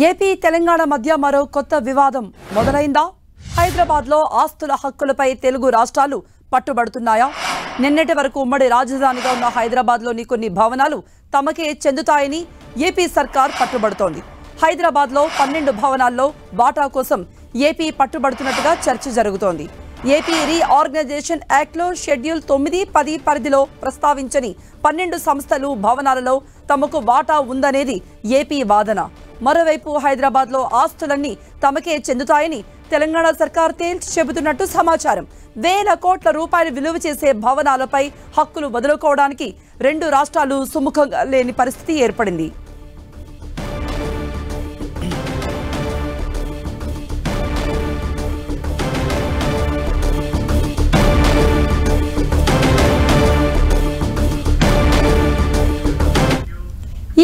AP Telangana మధ్య మరో కొత్త వివాదం మొదలైందా? హైదరాబాద్లో ఆస్తుల హక్కులపై తెలుగు రాష్ట్రాలు పట్టుబడుతున్నాయా? నిన్నటి వరకు ఉమ్మడి రాజధానిగా ఉన్న హైదరాబాద్లోని కొన్ని భవనాలు తమకే చెందుతాయని ఏపీ సర్కార్ పట్టుబడుతోంది. హైదరాబాద్లో 12 భవనాల్లో వాటా కోసం ఏపీ పట్టుబడుతున్నట్టుగా చర్చ జరుగుతోంది. ఏపీ రీఆర్గనైజేషన్ యాక్ట్లో షెడ్యూల్ 9, 10 పరిధిలో ప్రస్తావించని 12 సంస్థలు, భవనాలలో తమకు వాటా ఉందనేది ఏపీ వాదన. మరోవైపు హైదరాబాద్లో ఆస్తులన్నీ తమకే చెందుతాయని తెలంగాణ సర్కార్ తేల్చి చెబుతున్నట్టు సమాచారం. వేల కోట్ల రూపాయలు విలువ చేసే భవనాలపై హక్కులు వదులుకోవడానికి రెండు రాష్ట్రాలు సుముఖంగా లేని పరిస్థితి ఏర్పడింది.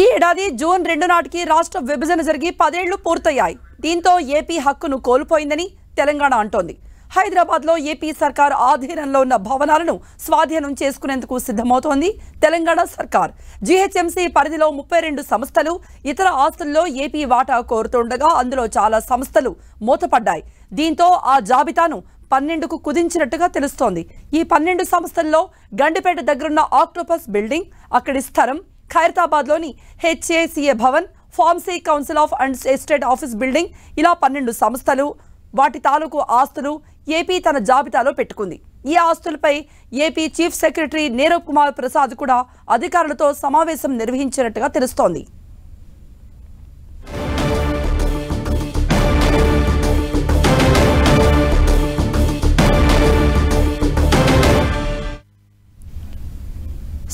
ఈ ఏడాది జూన్ 2 నాటికి రాష్ట్ర విభజన జరిగి 10 ఏళ్లు పూర్తయ్యాయి. దీంతో ఏపీ హక్కును కోల్పోయిందని తెలంగాణ అంటోంది. హైదరాబాద్లో ఏపీ సర్కార్ ఆధీనంలో ఉన్న భవనాలను స్వాధీనం చేసుకునేందుకు సిద్ధమవుతోంది తెలంగాణ సర్కార్. జీహెచ్ఎంసీ పరిధిలో 32 సంస్థలు, ఇతర ఆస్తుల్లో ఏపీ వాటా కోరుతుండగా అందులో చాలా సంస్థలు మూతపడ్డాయి. దీంతో ఆ జాబితాను 12కు కుదించినట్టుగా తెలుస్తోంది. ఈ 12 సంస్థల్లో గండిపేట దగ్గరున్న ఆక్టోపస్ బిల్డింగ్, అక్కడి స్థలం, ఖైరతాబాద్లోని HACA Bhavan, pharmacy council of and estate office building, ఇలా 12 సంస్థలు, వాటి తాలూకు ఆస్తులు ఏపీ తన జాబితాలో పెట్టుకుంది. ఈ ఆస్తులపై AP chief secretary Neerabh Kumar Prasad కూడా అధికారులతో సమావేశం నిర్వహించినట్టుగా తెలుస్తోంది.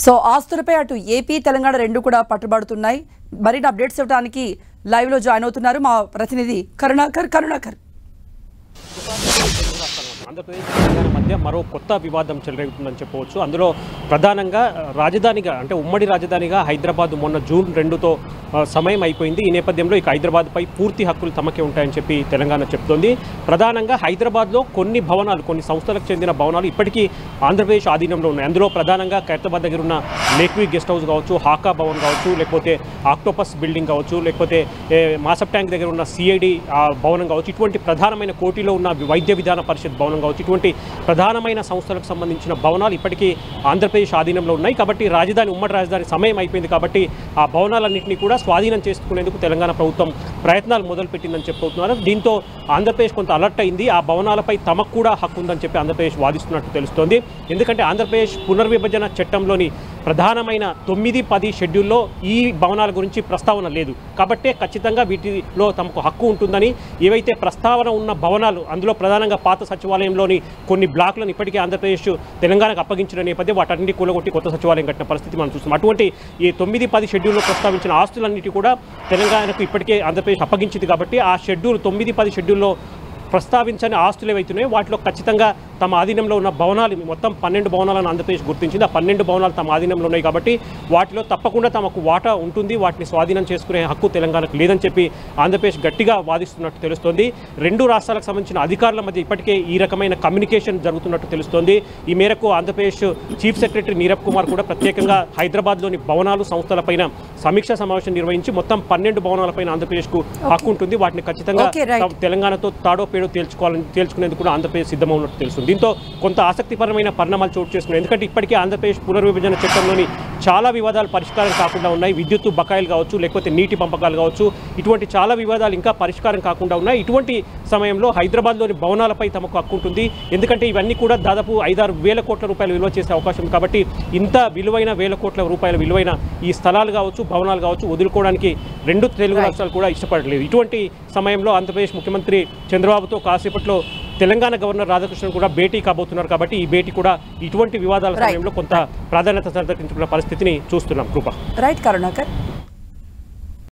సో ఆస్తులపై అటు ఏపీ, తెలంగాణ రెండు కూడా పట్టుబడుతున్నాయి. మరిన్ని అప్డేట్స్ ఇవ్వడానికి లైవ్ లో జాయిన్ అవుతున్నారు మా ప్రతినిధి కరుణాకర్. ఆంధ్రప్రదేశ్ తెలంగాణ మధ్య మరో కొత్త వివాదం చెలరేగుతుందని చెప్పవచ్చు. అందులో ప్రధానంగా రాజధానిగా అంటే ఉమ్మడి రాజధానిగా హైదరాబాద్ మొన్న జూన్ 2తో సమయం అయిపోయింది. ఈ నేపథ్యంలో ఇక హైదరాబాద్పై పూర్తి హక్కులు తమకే ఉంటాయని చెప్పి తెలంగాణ చెప్తోంది. ప్రధానంగా హైదరాబాద్లో కొన్ని భవనాలు, కొన్ని సంస్థలకు చెందిన భవనాలు ఇప్పటికీ ఆంధ్రప్రదేశ్ ఆధీనంలో ఉన్నాయి. అందులో ప్రధానంగా ఖైరతాబాద్ దగ్గర ఉన్న లేక్వీ గెస్ట్ హౌస్ కావచ్చు, హాకా భవన్ కావచ్చు, లేకపోతే ఆక్టోపస్ బిల్డింగ్ కావచ్చు, లేకపోతే మాసప్ ట్యాంక్ దగ్గర ఉన్న సిఐడి భవనం కావచ్చు, ఇటువంటి ప్రధానమైన కోటిలో ఉన్న వైద్య విధాన పరిషత్ భవనం కావచ్చు, ఇటువంటి ప్రధానమైన సంస్థలకు సంబంధించిన భవనాలు ఇప్పటికీ ఆంధ్రప్రదేశ్ ఆధీనంలో ఉన్నాయి. కాబట్టి ఉమ్మడి రాజధాని సమయం అయిపోయింది కాబట్టి ఆ భవనాలన్నింటినీ కూడా స్వాధీనం చేసుకునేందుకు తెలంగాణ ప్రభుత్వం ప్రయత్నాలు మొదలుపెట్టిందని చెప్పుతున్నారు. దీంతో ఆంధ్రప్రదేశ్ కొంత అలర్ట్ అయింది. ఆ భవనాలపై తమకు కూడా హక్కు ఉందని చెప్పి ఆంధ్రప్రదేశ్ వాదిస్తున్నట్టు తెలుస్తోంది. ఎందుకంటే ఆంధ్రప్రదేశ్ పునర్విభజన చట్టంలోని ప్రధానమైన 9, 10 షెడ్యూల్లో ఈ భవనాల గురించి ప్రస్తావన లేదు. కాబట్టే ఖచ్చితంగా వీటిలో తమకు హక్కు ఉంటుందని, ఏవైతే ప్రస్తావన ఉన్న భవనాలు అందులో ప్రధానంగా పాత సచివాలయంలోని కొన్ని బ్లాక్లను ఇప్పటికే ఆంధ్రప్రదేశ్ తెలంగాణకు అప్పగించిన నేపథ్యం వాటన్నింటి కూలగొట్టి కొత్త సచివాలయం కట్టిన పరిస్థితి మనం చూస్తున్నాం. అటువంటి ఈ 9, 10 షెడ్యూల్లో ప్రస్తావించిన ఆస్తులన్నిటి కూడా తెలంగాణకు ఇప్పటికే ఆంధ్రప్రదేశ్ అప్పగించింది. కాబట్టి ఆ షెడ్యూల్ 9, 10 షెడ్యూల్లో ప్రస్తావించని ఆస్తులు ఏవైతున్నాయో వాటిలో ఖచ్చితంగా తమ ఆధీనంలో ఉన్న భవనాలు, మొత్తం 12 భవనాలను ఆంధ్రప్రదేశ్ గుర్తించింది. ఆ 12 భవనాలు తమ ఆధీనంలో ఉన్నాయి కాబట్టి వాటిలో తప్పకుండా తమకు వాటా ఉంటుంది. వాటిని స్వాధీనం చేసుకునే హక్కు తెలంగాణకు లేదని చెప్పి ఆంధ్రప్రదేశ్ గట్టిగా వాదిస్తున్నట్టు తెలుస్తోంది. రెండు రాష్ట్రాలకు సంబంధించిన అధికారుల మధ్య ఇప్పటికే ఈ రకమైన కమ్యూనికేషన్ జరుగుతున్నట్టు తెలుస్తోంది. ఈ మేరకు ఆంధ్రప్రదేశ్ చీఫ్ సెక్రటరీ నీరబ్ కుమార్ కూడా ప్రత్యేకంగా హైదరాబాద్లోని భవనాలు, సంస్థలపైన సమీక్షా సమావేశం నిర్వహించి మొత్తం 12 భవనాలపైన ఆంధ్రప్రదేశ్కు హక్కు ఉంటుంది. వాటిని ఖచ్చితంగా తెలంగాణతో తాడో పేడో తేల్చుకునేందుకు కూడా ఆంధ్రప్రదేశ్ సిద్ధమవున్నట్టు తెలుస్తుంది. దీంతో కొంత ఆసక్తికరమైన పరిణామాలు చోటు చేసుకున్నాయి. ఎందుకంటే ఇప్పటికే ఆంధ్రప్రదేశ్ పునర్విభజన చట్టంలోని చాలా వివాదాలు పరిష్కారం కాకుండా ఉన్నాయి. విద్యుత్తు బకాయిలు కావచ్చు, లేకపోతే నీటి పంపకాలు కావచ్చు, ఇటువంటి చాలా వివాదాలు ఇంకా పరిష్కారం కాకుండా ఉన్నాయి. ఇటువంటి సమయంలో హైదరాబాద్లోని భవనాలపై తమకు హక్కు ఉంటుంది. ఎందుకంటే ఇవన్నీ కూడా దాదాపు 5-6 వేల కోట్ల రూపాయలు విలువ చేసే అవకాశం ఉంది. కాబట్టి ఇంత విలువైన వేల కోట్ల రూపాయల విలువైన ఈ స్థలాలు కావచ్చు, భవనాలు కావచ్చు వదులుకోవడానికి రెండు తెలుగు రాష్ట్రాలు కూడా ఇష్టపడలేదు. ఇటువంటి సమయంలో ఆంధ్రప్రదేశ్ ముఖ్యమంత్రి చంద్రబాబుతో కాసేపట్లో తెలంగాణ గవర్నర్ రాధాకృష్ణన్ కూడా భేటీ కాబోతున్నారు. కాబట్టి ఈ భేటీ కూడా ఇటువంటి వివాదాల సమయంలో కొంత ప్రాధాన్యత సంతరించుకున్న పరిస్థితిని చూస్తున్నాం. కృప. రైట్ కరుణాకర్.